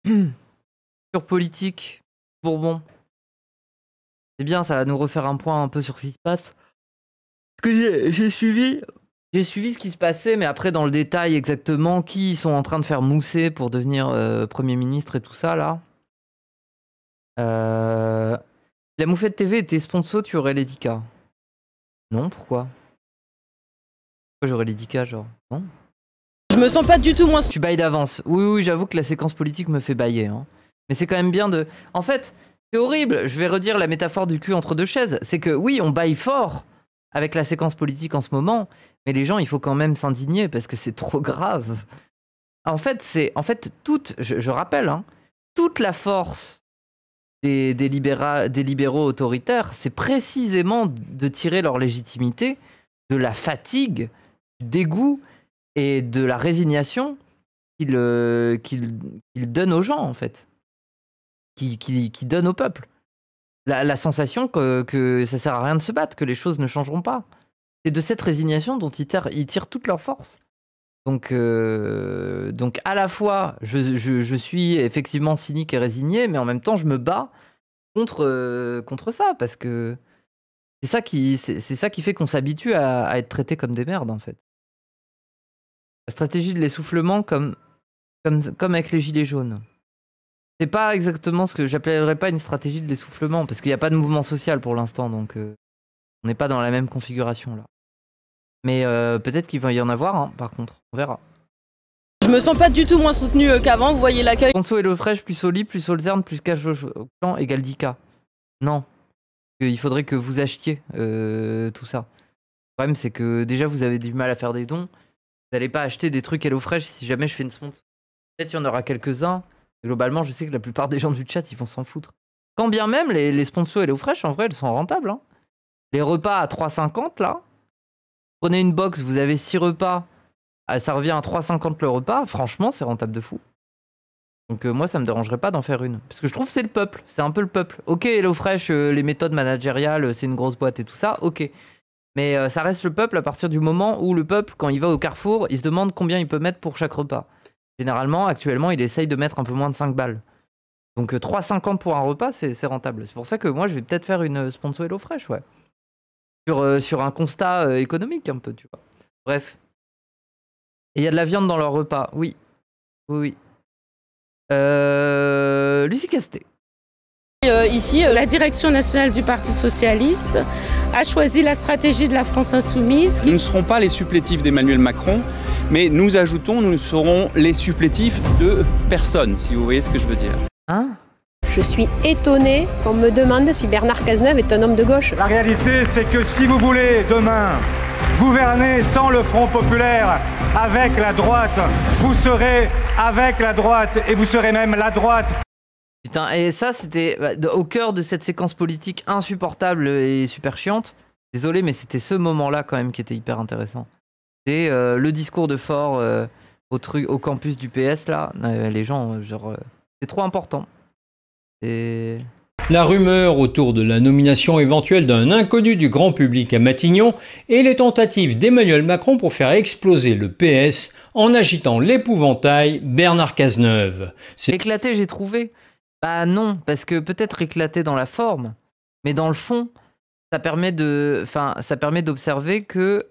sur politique, Bourbon. C'est bien, ça va nous refaire un point un peu sur ce qui se passe. Parce que j'ai suivi ce qui se passait, mais après, dans le détail, exactement, qui ils sont en train de faire mousser pour devenir Premier ministre et tout ça, là. La Moufette TV était sponsor, tu aurais Lédica. Non, pourquoi? Pourquoi j'aurais Lédica, genre? Non. Je me sens pas du tout moins... Tu bailles d'avance. Oui, j'avoue que la séquence politique me fait bailler. Hein. Mais c'est quand même bien de... En fait, c'est horrible. Je vais redire la métaphore du cul entre deux chaises. C'est que oui, on baille fort avec la séquence politique en ce moment, mais les gens, il faut quand même s'indigner parce que c'est trop grave. En fait, je rappelle, hein, toute la force des libéraux autoritaires, c'est précisément de tirer leur légitimité de la fatigue, du dégoût et de la résignation qu'ils donnent aux gens, en fait. Qu'ils donnent au peuple. La sensation que ça sert à rien de se battre, que les choses ne changeront pas. C'est de cette résignation dont ils tirent toute leur force. Donc à la fois, je suis effectivement cynique et résigné, mais en même temps, je me bats contre ça, parce que c'est ça qui fait qu'on s'habitue à être traité comme des merdes, en fait. La stratégie de l'essoufflement comme avec les gilets jaunes. C'est pas exactement ce que j'appellerais pas une stratégie de l'essoufflement, parce qu'il n'y a pas de mouvement social pour l'instant, donc on n'est pas dans la même configuration là. Mais peut-être qu'il va y en avoir, hein, par contre, on verra. Je me sens pas du tout moins soutenu qu'avant, vous voyez l'accueil. Conso HelloFresh plus Oli plus Olzern plus Cash au clan égale 10K. Non. Il faudrait que vous achetiez tout ça. Le problème, c'est que déjà vous avez du mal à faire des dons. Vous n'allez pas acheter des trucs HelloFresh si jamais je fais une sponsor. Peut-être qu'il y en aura quelques-uns. Globalement, je sais que la plupart des gens du chat, ils vont s'en foutre. Quand bien même, les sponsors HelloFresh, en vrai, elles sont rentables. Hein. Les repas à 3,50 là. Prenez une box, vous avez 6 repas. Ça revient à 3,50 le repas. Franchement, c'est rentable de fou. Donc moi, ça me dérangerait pas d'en faire une. Parce que je trouve que c'est le peuple. C'est un peu le peuple. Ok, HelloFresh, les méthodes managériales, c'est une grosse boîte et tout ça. Ok. Mais ça reste le peuple à partir du moment où le peuple, quand il va au Carrefour, il se demande combien il peut mettre pour chaque repas. Généralement, actuellement, il essaye de mettre un peu moins de 5 balles. Donc 3,50 pour un repas, c'est rentable. C'est pour ça que moi, je vais peut-être faire une sponsor HelloFresh, ouais. Sur un constat économique un peu, tu vois. Bref. Et il y a de la viande dans leur repas, oui. Oui. Lucie Casté. Ici, la direction nationale du Parti Socialiste a choisi la stratégie de la France Insoumise. Nous ne serons pas les supplétifs d'Emmanuel Macron, mais nous serons les supplétifs de personne, si vous voyez ce que je veux dire. Hein ? Je suis étonnée qu'on me demande si Bernard Cazeneuve est un homme de gauche. La réalité, c'est que si vous voulez demain gouverner sans le Front populaire, avec la droite, vous serez avec la droite et vous serez même la droite. Putain, et ça, c'était au cœur de cette séquence politique insupportable et super chiante. Désolé, mais c'était ce moment-là quand même qui était hyper intéressant. C'est le discours de Faure au campus du PS, là. Les gens, genre, c'est trop important. Et... La rumeur autour de la nomination éventuelle d'un inconnu du grand public à Matignon et les tentatives d'Emmanuel Macron pour faire exploser le PS en agitant l'épouvantail Bernard Cazeneuve. Éclaté, j'ai trouvé. Bah non, parce que peut-être éclaté dans la forme, mais dans le fond, ça permet d'observer que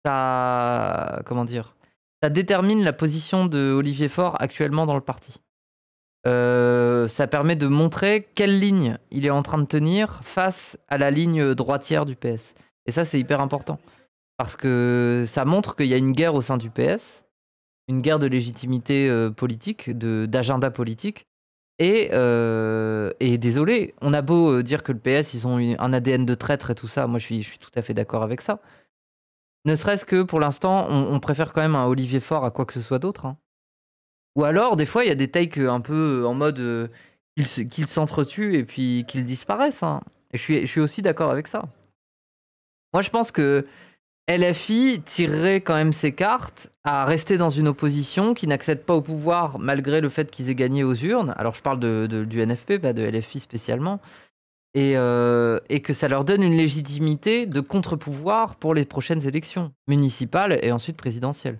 ça, comment dire, ça détermine la position de Olivier Faure actuellement dans le parti. Ça permet de montrer quelle ligne il est en train de tenir face à la ligne droitière du PS. Et ça, c'est hyper important. Parce que ça montre qu'il y a une guerre au sein du PS, une guerre de légitimité politique, d'agenda politique. Et désolé, on a beau dire que le PS, ils ont un ADN de traître et tout ça, moi je suis tout à fait d'accord avec ça. Ne serait-ce que pour l'instant, on préfère quand même un Olivier Faure à quoi que ce soit d'autre. Hein. Ou alors, des fois, il y a des takes un peu en mode qu'ils s'entretuent et puis qu'ils disparaissent. Hein. Et je suis aussi d'accord avec ça. Moi, je pense que LFI tirerait quand même ses cartes à rester dans une opposition qui n'accède pas au pouvoir malgré le fait qu'ils aient gagné aux urnes. Alors, je parle du NFP, pas de LFI spécialement. Et que ça leur donne une légitimité de contre-pouvoir pour les prochaines élections municipales et ensuite présidentielles.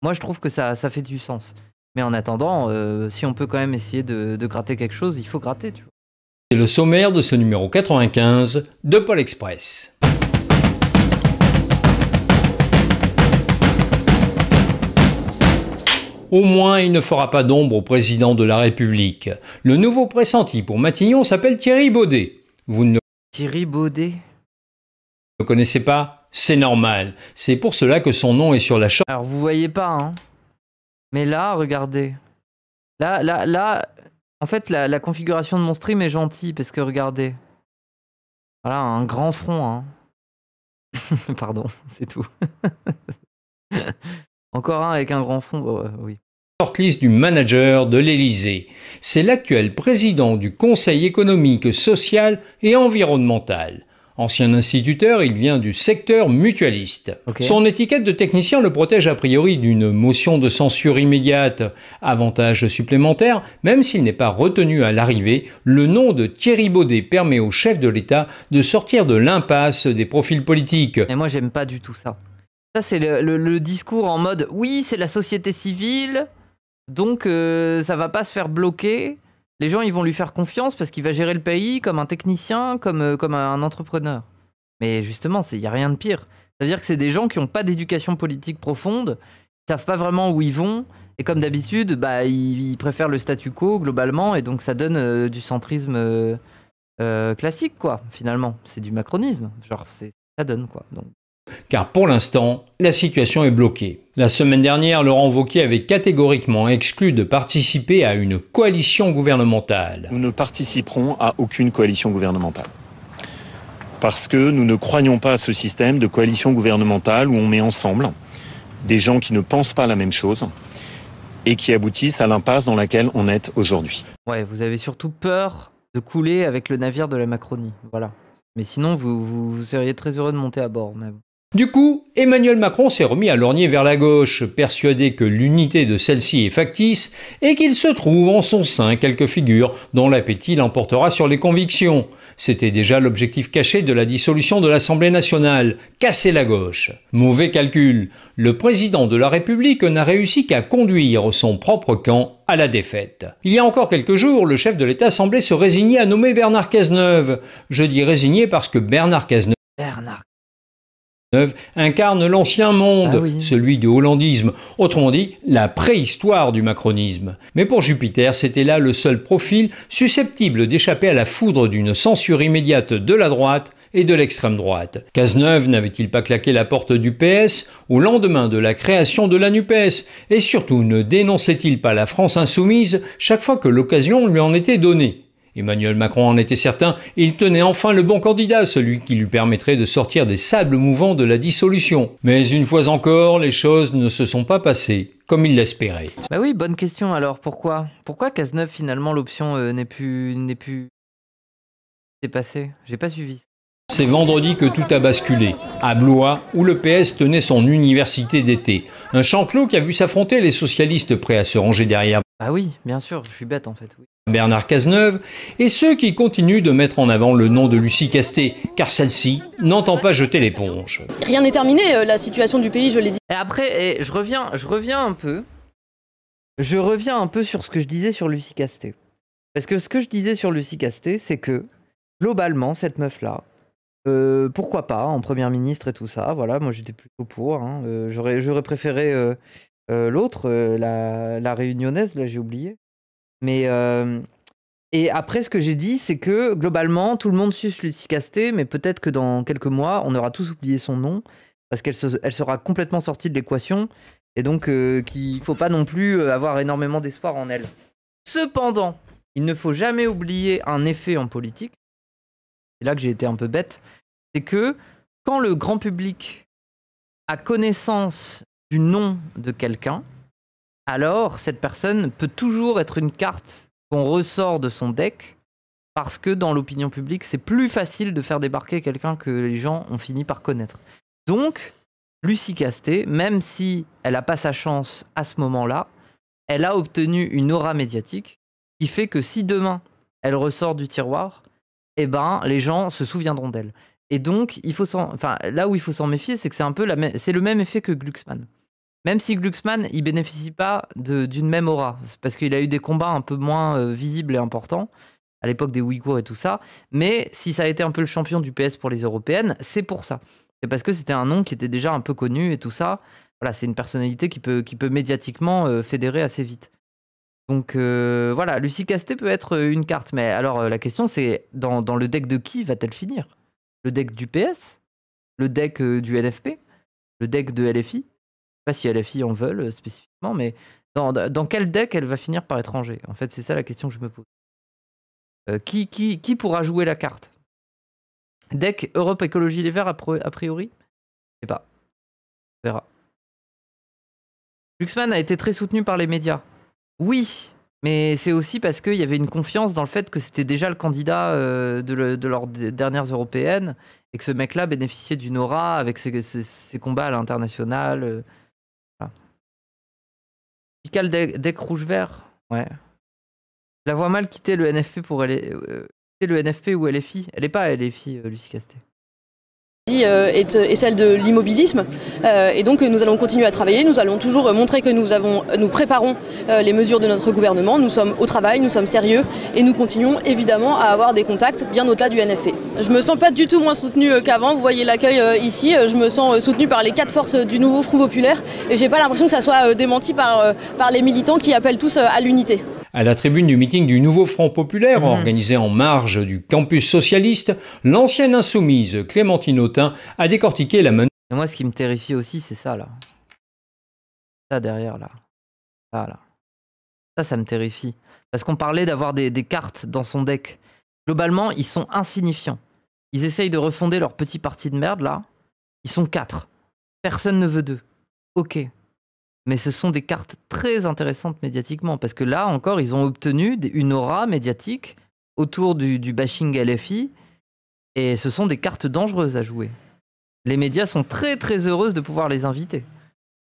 Moi, je trouve que ça fait du sens. Mais en attendant, si on peut quand même essayer de gratter quelque chose, il faut gratter, tu vois. C'est le sommaire de ce numéro 95 de Pôle Express. Au moins, il ne fera pas d'ombre au président de la République. Le nouveau pressenti pour Matignon s'appelle Thierry Baudet. Vous ne Thierry Baudet? le connaissez pas? C'est normal. C'est pour cela que son nom est sur la charte. Alors vous voyez pas, hein. Mais là, regardez. Là, en fait, la configuration de mon stream est gentille parce que regardez. Voilà, un grand front, hein. Pardon, c'est tout. Encore un avec un grand front, oui. Shortlist du manager de l'Élysée. C'est l'actuel président du Conseil économique, social et environnemental. Ancien instituteur, il vient du secteur mutualiste. Okay. Son étiquette de technicien le protège a priori d'une motion de censure immédiate. Avantage supplémentaire, même s'il n'est pas retenu à l'arrivée, le nom de Thierry Baudet permet au chef de l'État de sortir de l'impasse des profils politiques. Et moi, j'aime pas du tout ça. Ça, c'est le discours en mode « Oui, c'est la société civile, donc ça va pas se faire bloquer. Les gens, ils vont lui faire confiance parce qu'il va gérer le pays comme un technicien, comme un entrepreneur. » Mais justement, il n'y a rien de pire. Ça veut dire que c'est des gens qui n'ont pas d'éducation politique profonde, ils savent pas vraiment où ils vont, et comme d'habitude, bah, ils préfèrent le statu quo globalement, et donc ça donne du centrisme classique, quoi, finalement. C'est du macronisme, genre, ça donne, quoi. Donc. Car pour l'instant, la situation est bloquée. La semaine dernière, Laurent Wauquiez avait catégoriquement exclu de participer à une coalition gouvernementale. Nous ne participerons à aucune coalition gouvernementale. Parce que nous ne croyons pas à ce système de coalition gouvernementale où on met ensemble des gens qui ne pensent pas la même chose et qui aboutissent à l'impasse dans laquelle on est aujourd'hui. Ouais, vous avez surtout peur de couler avec le navire de la Macronie, voilà. Mais sinon, vous seriez très heureux de monter à bord, même. Du coup, Emmanuel Macron s'est remis à lorgner vers la gauche, persuadé que l'unité de celle-ci est factice et qu'il se trouve en son sein quelques figures dont l'appétit l'emportera sur les convictions. C'était déjà l'objectif caché de la dissolution de l'Assemblée nationale, casser la gauche. Mauvais calcul, le président de la République n'a réussi qu'à conduire son propre camp à la défaite. Il y a encore quelques jours, le chef de l'État semblait se résigner à nommer Bernard Cazeneuve. Je dis résigné parce que Bernard Cazeneuve incarne l'ancien monde, celui du hollandisme, autrement dit, la préhistoire du macronisme. Mais pour Jupiter, c'était là le seul profil susceptible d'échapper à la foudre d'une censure immédiate de la droite et de l'extrême droite. Cazeneuve n'avait-il pas claqué la porte du PS au lendemain de la création de la NUPES? Et surtout, ne dénonçait-il pas la France insoumise chaque fois que l'occasion lui en était donnée? Emmanuel Macron en était certain, il tenait enfin le bon candidat, celui qui lui permettrait de sortir des sables mouvants de la dissolution. Mais une fois encore, les choses ne se sont pas passées comme il l'espérait. Bah oui, bonne question alors, pourquoi Cazeneuve, finalement, l'option n'est plus dépassée? J'ai pas suivi. C'est vendredi que tout a basculé, à Blois, où le PS tenait son université d'été. Un champ clos qui a vu s'affronter les socialistes prêts à se ranger derrière. Ah oui, bien sûr, je suis bête en fait, oui. Bernard Cazeneuve, et ceux qui continuent de mettre en avant le nom de Lucie Castet, car celle-ci n'entend pas jeter l'éponge. Rien n'est terminé, la situation du pays, je l'ai dit. Et après, je reviens un peu. Je reviens un peu sur ce que je disais sur Lucie Castet. Parce que ce que je disais sur Lucie Castet, c'est que, globalement, cette meuf-là, pourquoi pas, en première ministre et tout ça, voilà, moi j'étais plutôt pour, hein, j'aurais préféré l'autre, la réunionnaise, là j'ai oublié. Mais et après ce que j'ai dit, c'est que globalement tout le monde suce Lucie Castet, mais peut-être que dans quelques mois on aura tous oublié son nom parce qu'elle sera complètement sortie de l'équation et donc qu'il faut pas non plus avoir énormément d'espoir en elle. Cependant, il ne faut jamais oublier un effet en politique. C'est là que j'ai été un peu bête, c'est que quand le grand public a connaissance du nom de quelqu'un, alors cette personne peut toujours être une carte qu'on ressort de son deck parce que dans l'opinion publique, c'est plus facile de faire débarquer quelqu'un que les gens ont fini par connaître. Donc, Lucie Castet, même si elle n'a pas sa chance à ce moment-là, elle a obtenu une aura médiatique qui fait que si demain, elle ressort du tiroir, eh ben, les gens se souviendront d'elle. Et donc, là où il faut s'en méfier, c'est que c'est un peu le même effet que Glucksmann. Même si Glucksmann, il bénéficie pas d'une même aura. C'est parce qu'il a eu des combats un peu moins visibles et importants, à l'époque des Ouïghours et tout ça. Mais si ça a été un peu le champion du PS pour les européennes, c'est pour ça. C'est parce que c'était un nom qui était déjà un peu connu et tout ça. Voilà, c'est une personnalité qui peut médiatiquement fédérer assez vite. Donc voilà, Lucie Castet peut être une carte. Mais alors la question c'est, dans le deck de qui va-t-elle finir? Le deck du PS? Le deck du NFP? Le deck de LFI? Je sais pas si LFI en veulent spécifiquement, mais dans quel deck elle va finir par être rangée? En fait, c'est ça la question que je me pose. Qui pourra jouer la carte? Deck Europe Écologie Les Verts a priori? Je sais pas. On verra. Glucksmann a été très soutenu par les médias. Oui, mais c'est aussi parce qu'il y avait une confiance dans le fait que c'était déjà le candidat de leurs dernières européennes et que ce mec-là bénéficiait d'une aura avec ses combats à l'international. Voilà. Pical deck rouge-vert. Ouais. Je la vois mal quitter le NFP pour quitter le NFP ou LFI. Elle n'est pas à LFI, Lucie Castet. Est celle de l'immobilisme et donc nous allons continuer à travailler, nous allons toujours montrer que nous préparons les mesures de notre gouvernement, nous sommes au travail, nous sommes sérieux et nous continuons évidemment à avoir des contacts bien au-delà du NFP. Je me sens pas du tout moins soutenue qu'avant, vous voyez l'accueil ici, je me sens soutenue par les 4 forces du nouveau Front Populaire et j'ai pas l'impression que ça soit démenti par les militants qui appellent tous à l'unité. À la tribune du meeting du Nouveau Front Populaire, organisé en marge du campus socialiste, l'ancienne insoumise Clémentine Autain a décortiqué la manœuvre. Moi, ce qui me terrifie aussi, c'est ça, là. Ça, derrière, là. Ça, là. Ça me terrifie. Parce qu'on parlait d'avoir des cartes dans son deck. Globalement, ils sont insignifiants. Ils essayent de refonder leur petit parti de merde, là. Ils sont 4. Personne ne veut 2. Ok. Mais ce sont des cartes très intéressantes médiatiquement, parce que là encore, ils ont obtenu une aura médiatique autour du bashing LFI, et ce sont des cartes dangereuses à jouer. Les médias sont très très heureuses de pouvoir les inviter.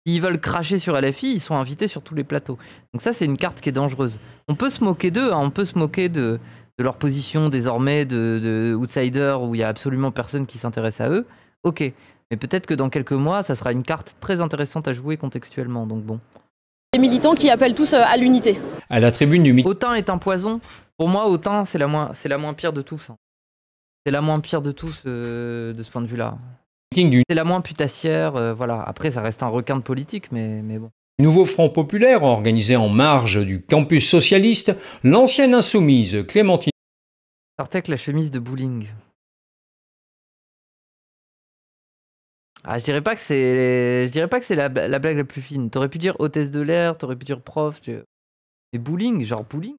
S'ils veulent cracher sur LFI, ils sont invités sur tous les plateaux. Donc ça, c'est une carte qui est dangereuse. On peut se moquer d'eux, hein, on peut se moquer de leur position désormais de outsider, où il n'y a absolument personne qui s'intéresse à eux. Ok. Mais peut-être que dans quelques mois, ça sera une carte très intéressante à jouer contextuellement, donc bon. Les militants qui appellent tous à l'unité. À la tribune du meeting. Autain est un poison. Pour moi, Autain, c'est la moins pire de tous. Hein. C'est la moins pire de tous de ce point de vue-là. C'est la moins putassière, voilà. Après, ça reste un requin de politique, mais bon. Nouveau Front Populaire, organisé en marge du campus socialiste, l'ancienne insoumise Clémentine. Sortait avec la chemise de bowling. Ah, je dirais pas que c'est la blague la plus fine. T'aurais pu dire hôtesse de l'air, t'aurais pu dire prof. Mais bowling, genre bowling.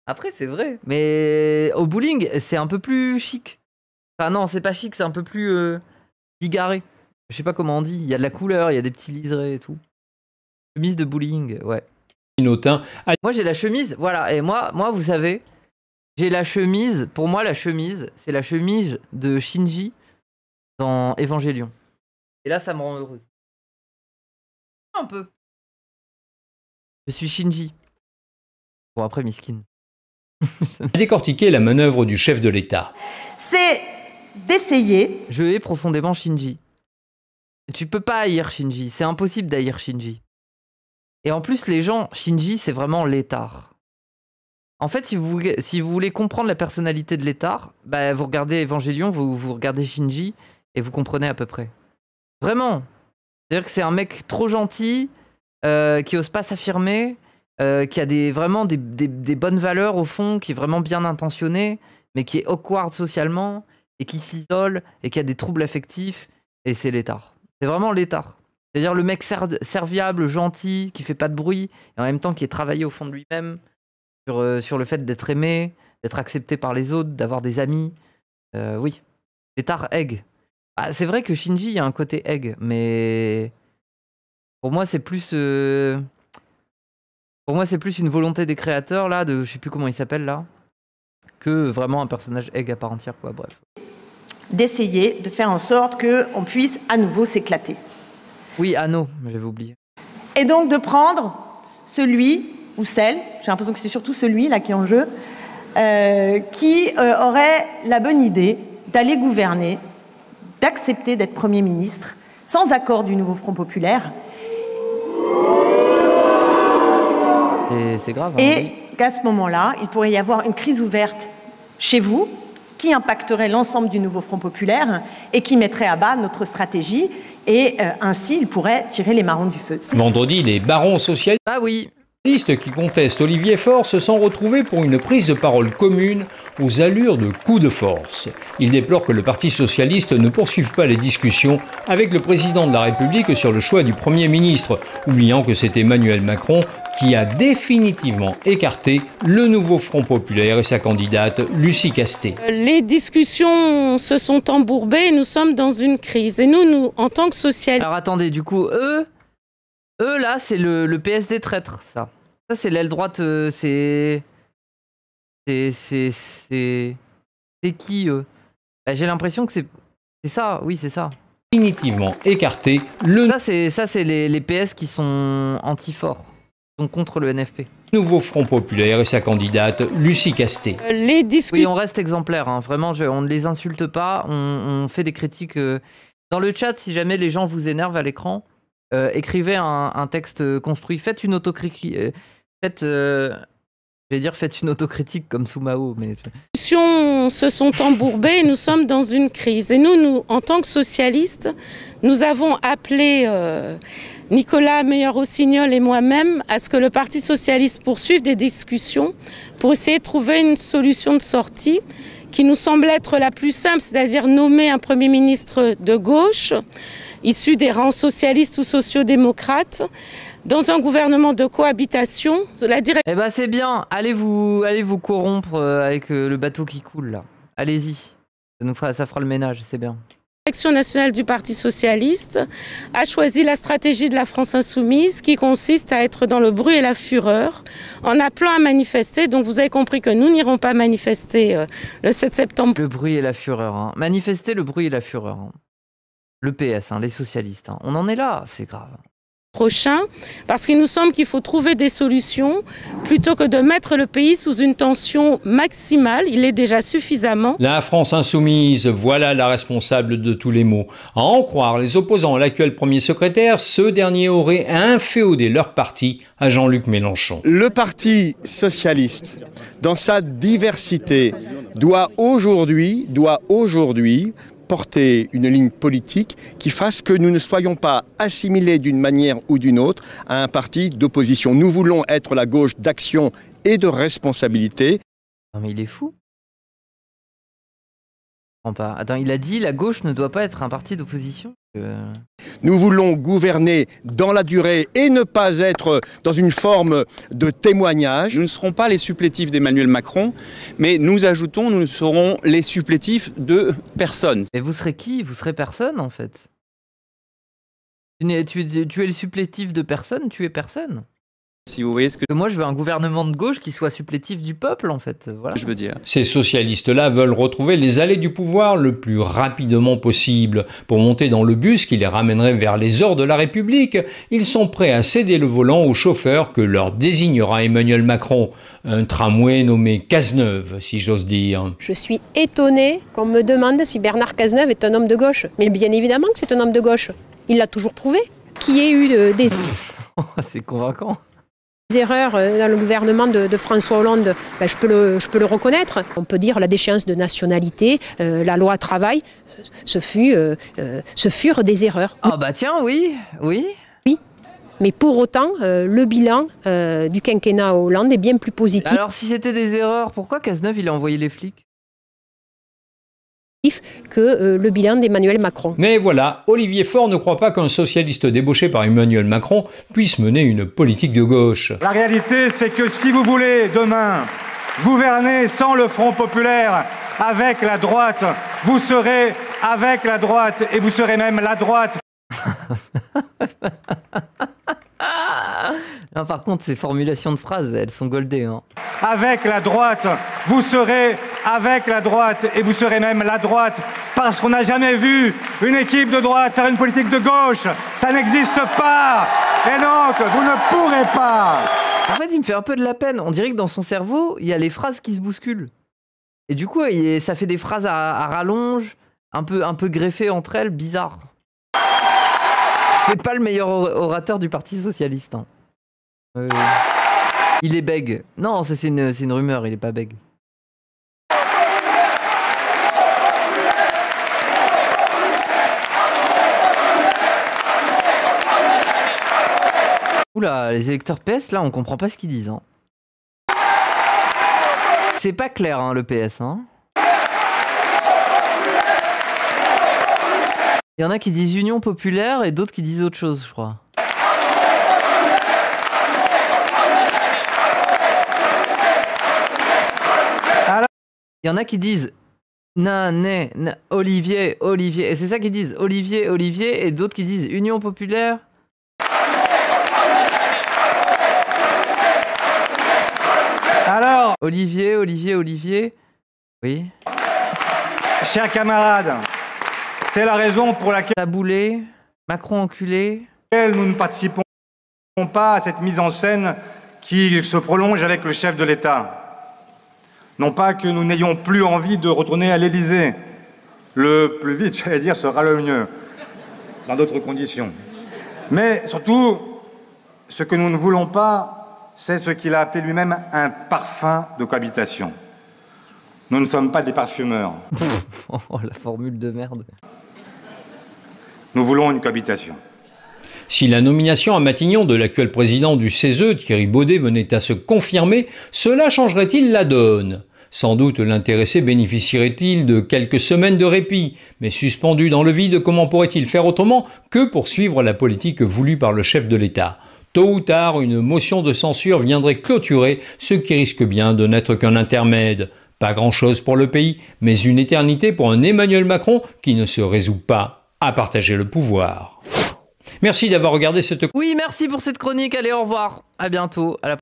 Après, c'est vrai. Mais au bowling, c'est un peu plus chic. Enfin non, c'est pas chic, c'est un peu plus bigarré. Je sais pas comment on dit. Il y a de la couleur, il y a des petits liserés et tout. Chemise de bowling, ouais. Moi, j'ai la chemise, voilà. Et moi, vous savez, j'ai la chemise. Pour moi, la chemise, c'est la chemise de Shinji dans Evangelion. Et là, ça me rend heureuse. Un peu. Je suis Shinji. Bon, après, miskin. Décortiquer la manœuvre du chef de l'État. C'est d'essayer. Je hais profondément Shinji. Tu peux pas haïr Shinji. C'est impossible d'haïr Shinji. Et en plus, les gens, Shinji, c'est vraiment l'étard. En fait, si vous voulez comprendre la personnalité de l'étard, bah, vous regardez Evangelion, vous regardez Shinji, et vous comprenez à peu près. Vraiment. C'est-à-dire que c'est un mec trop gentil, qui ose pas s'affirmer, qui a vraiment des bonnes valeurs au fond, qui est vraiment bien intentionné, mais qui est awkward socialement, et qui s'isole, et qui a des troubles affectifs, et c'est l'étard. C'est vraiment l'étard. C'est-à-dire le mec serviable, gentil, qui fait pas de bruit, et en même temps qui est travaillé au fond de lui-même, sur le fait d'être aimé, d'être accepté par les autres, d'avoir des amis. Oui. L'étard egg. Ah, c'est vrai que Shinji, il y a un côté egg, mais pour moi, c'est plus... Pour moi, c'est plus une volonté des créateurs, là, je sais plus comment il s'appelle, là, que vraiment un personnage egg à part entière, quoi, bref. D'essayer de faire en sorte qu'on puisse à nouveau s'éclater. Oui, Anno, j'avais oublié. Et donc de prendre celui ou celle, j'ai l'impression que c'est surtout celui là qui est en jeu, qui aurait la bonne idée d'aller gouverner, d'accepter d'être Premier ministre, sans accord du Nouveau Front Populaire, c'est grave. Hein, Et oui. qu'à ce moment-là, il pourrait y avoir une crise ouverte chez vous qui impacterait l'ensemble du nouveau Front populaire et qui mettrait à bas notre stratégie. Et ainsi, il pourrait tirer les marrons du feu. Vendredi, les barons socialistes qui contestent Olivier Faure se sont retrouvés pour une prise de parole commune aux allures de coups de force. Ils déplorent que le Parti socialiste ne poursuive pas les discussions avec le président de la République sur le choix du Premier ministre, oubliant que c'est Emmanuel Macron qui a définitivement écarté le nouveau Front populaire et sa candidate Lucie Castet. Les discussions se sont embourbées et nous sommes dans une crise. Et nous, en tant que socialistes... Alors attendez, du coup, eux là, c'est le PS des traîtres, ça. Ça, c'est l'aile droite, c'est qui, eux? Bah, j'ai l'impression que c'est ça, oui, c'est ça. Définitivement écarté Ça, c'est les PS qui sont anti-forts, sont contre le NFP. Nouveau Front populaire et sa candidate Lucie Castet. Oui, on reste exemplaire, hein. Vraiment, on ne les insulte pas, on fait des critiques. Dans le chat, si jamais les gens vous énervent à l'écran, écrivez un texte construit, faites une autocritique, faites une autocritique comme Soumao, mais... Les discussions se sont embourbées et nous sommes dans une crise. Et nous, en tant que socialistes, nous avons appelé Nicolas Meyer-Rossignol et moi-même à ce que le Parti socialiste poursuive des discussions pour essayer de trouver une solution de sortie qui nous semble être la plus simple, c'est-à-dire nommer un Premier ministre de gauche, issu des rangs socialistes ou sociodémocrates, dans un gouvernement de cohabitation. Eh ben c'est bien, allez vous corrompre avec le bateau qui coule là. Allez-y, ça fera le ménage, c'est bien. La direction nationale du Parti socialiste a choisi la stratégie de la France insoumise qui consiste à être dans le bruit et la fureur en appelant à manifester. Donc vous avez compris que nous n'irons pas manifester le 7 septembre. Le bruit et la fureur. Hein. Manifester le bruit et la fureur. Hein. Le PS, hein, les socialistes. Hein. On en est là, c'est grave. Prochain, parce qu'il nous semble qu'il faut trouver des solutions plutôt que de mettre le pays sous une tension maximale. Il est déjà suffisamment. La France insoumise, voilà la responsable de tous les maux. À en croire les opposants à l'actuel premier secrétaire, ce dernier aurait inféodé leur parti à Jean-Luc Mélenchon. Le Parti socialiste, dans sa diversité, doit aujourd'hui porter une ligne politique qui fasse que nous ne soyons pas assimilés d'une manière ou d'une autre à un parti d'opposition. Nous voulons être la gauche d'action et de responsabilité. Non mais il est fou. Attends, il a dit la gauche ne doit pas être un parti d'opposition. Nous voulons gouverner dans la durée et ne pas être dans une forme de témoignage. Nous ne serons pas les supplétifs d'Emmanuel Macron, mais nous serons les supplétifs de personne. Et vous serez qui? Vous serez personne en fait. Tu es le supplétif de personne, tu es personne. Si vous voyez ce que... Moi, je veux un gouvernement de gauche qui soit supplétif du peuple, en fait. Voilà. Je veux dire. Ces socialistes-là veulent retrouver les allées du pouvoir le plus rapidement possible. Pour monter dans le bus qui les ramènerait vers les ors de la République, ils sont prêts à céder le volant au chauffeur que leur désignera Emmanuel Macron. Un tramway nommé Cazeneuve, si j'ose dire. Je suis étonnée qu'on me demande si Bernard Cazeneuve est un homme de gauche. Mais bien évidemment que c'est un homme de gauche. Il l'a toujours prouvé. Qu'il y ait eu des... C'est convaincant. erreurs dans le gouvernement de François Hollande, ben je peux le reconnaître. On peut dire la déchéance de nationalité, la loi travail, ce furent des erreurs. Ah bah tiens, oui. Oui, mais pour autant, le bilan du quinquennat Hollande est bien plus positif. Alors si c'était des erreurs, pourquoi Cazeneuve il a envoyé les flics que le bilan d'Emmanuel Macron. Mais voilà, Olivier Faure ne croit pas qu'un socialiste débauché par Emmanuel Macron puisse mener une politique de gauche. La réalité, c'est que si vous voulez demain gouverner sans le Front populaire, avec la droite, vous serez avec la droite et vous serez même la droite. Non, par contre, ces formulations de phrases, elles sont goldées. Hein. Avec la droite, vous serez avec la droite et vous serez même la droite, parce qu'on n'a jamais vu une équipe de droite faire une politique de gauche. Ça n'existe pas. Et donc, vous ne pourrez pas. En fait, il me fait un peu de la peine. On dirait que dans son cerveau, il y a les phrases qui se bousculent. Et du coup, ça fait des phrases à rallonge, un peu greffées entre elles, bizarres. C'est pas le meilleur orateur du Parti socialiste. Hein. Il est bègue. Non, c'est une rumeur, il est pas bègue. Oula, les électeurs PS, là, on comprend pas ce qu'ils disent. Hein. C'est pas clair, hein, le PS. Hein. Il y en a qui disent Union Populaire et d'autres qui disent autre chose, je crois. Il y en a qui disent Olivier, Olivier. Et c'est ça qu'ils disent, Olivier, Olivier. Et d'autres qui disent Union Populaire. Alors, Olivier, Olivier, Olivier. Oui. Chers camarades, c'est la raison pour laquelle... Taboulé, Macron enculé. Nous ne participons pas à cette mise en scène qui se prolonge avec le chef de l'État. Non pas que nous n'ayons plus envie de retourner à l'Élysée. Le plus vite, j'allais dire, sera le mieux, dans d'autres conditions. Mais surtout, ce que nous ne voulons pas, c'est ce qu'il a appelé lui-même un parfum de cohabitation. Nous ne sommes pas des parfumeurs. Oh, la formule de merde. Nous voulons une cohabitation. Si la nomination à Matignon de l'actuel président du CESE, Thierry Baudet, venait à se confirmer, cela changerait-il la donne? Sans doute l'intéressé bénéficierait-il de quelques semaines de répit, mais suspendu dans le vide, comment pourrait-il faire autrement que poursuivre la politique voulue par le chef de l'État? Tôt ou tard, une motion de censure viendrait clôturer ce qui risque bien de n'être qu'un intermède. Pas grand-chose pour le pays, mais une éternité pour un Emmanuel Macron qui ne se résout pas à partager le pouvoir. Merci d'avoir regardé cette... Oui, merci pour cette chronique. Allez, au revoir. À bientôt. À la